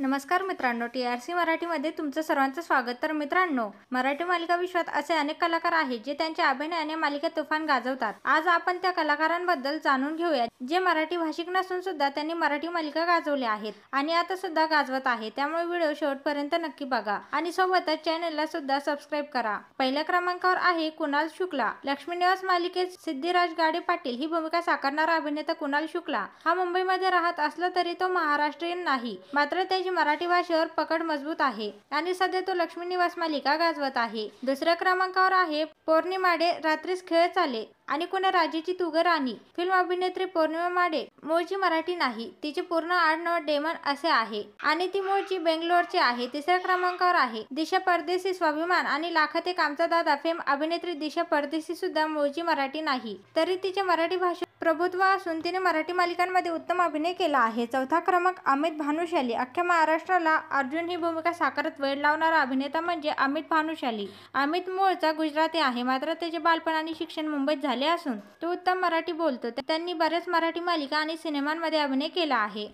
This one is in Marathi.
नमस्कार मित्रांनो, TRC मराठीमध्ये तुमचं सर्वांचं स्वागत। तर मित्रांनो, मराठी मालिका विश्वात असे अनेक कलाकार आहेत जे त्यांच्या अभिनयाने मालिकेत तुफान गाजवतात। आज आपण त्या कलाकारांबद्दल जाणून घेऊया जे मराठी भाषिक नसून सुद्धा त्यांनी मराठी मालिका गाजवल्या आहेत आणि आता सुद्धा गाजवत आहेत। त्यामुळे व्हिडिओ शेवटपर्यंत नक्की बघा आणि सोबतच चॅनलला सुद्धा सबस्क्राइब करा। पहिल्या क्रमांकावर आहे कुणाल शुक्ला। लक्ष्मी निवास मालिकेत सिद्धिराज गाडे पाटील ही भूमिका साकारणारा अभिनेता कुणाल शुक्ला हा मुंबईमध्ये राहत असला तरी तो महाराष्ट्रीयन नाही, मात्र त्याची मराठी भाषेवर पकड मजबूत आहे आणि सध्या तो लक्ष्मी निवास मालिका गाजवत आहे। दुसऱ्या क्रमांकावर आहे पौर्णिमा माडे। रात्रीच खेळ चाले आणि कोण्या राजाची तू ग राणी। फिल्म अभिनेत्री पौर्णिमा माडे मूळची मराठी नाही, तिचे पूर्ण आडनाव डेमन असे आहे आणि ती मूळची बेंगलोरची आहे। तिसऱ्या क्रमांकावर आहे दिशा परदेशी। स्वाभिमान आणि लाखात एक आमचा दादा फेम अभिनेत्री दिशा परदेशी सुद्धा मूळची मराठी नाही, तरी तिचे मराठी भाषेत प्रभुत्व असून तिने मराठी मालिकांमध्ये उत्तम अभिनय केला आहे। चौथा क्रमांक अमित भानुशाली। अख्ख्या महाराष्ट्राला अर्जुन ही भूमिका साकारत वेड लावणारा अभिनेता म्हणजे अमित भानुशाली। अमित मूळचा गुजराती आहे, मात्र त्याचे बालपण आणि शिक्षण मुंबईत झाले असून तो उत्तम मराठी बोलतो। त्यांनी बऱ्याच मराठी मालिका आणि सिनेमांमध्ये अभिनय केला आहे।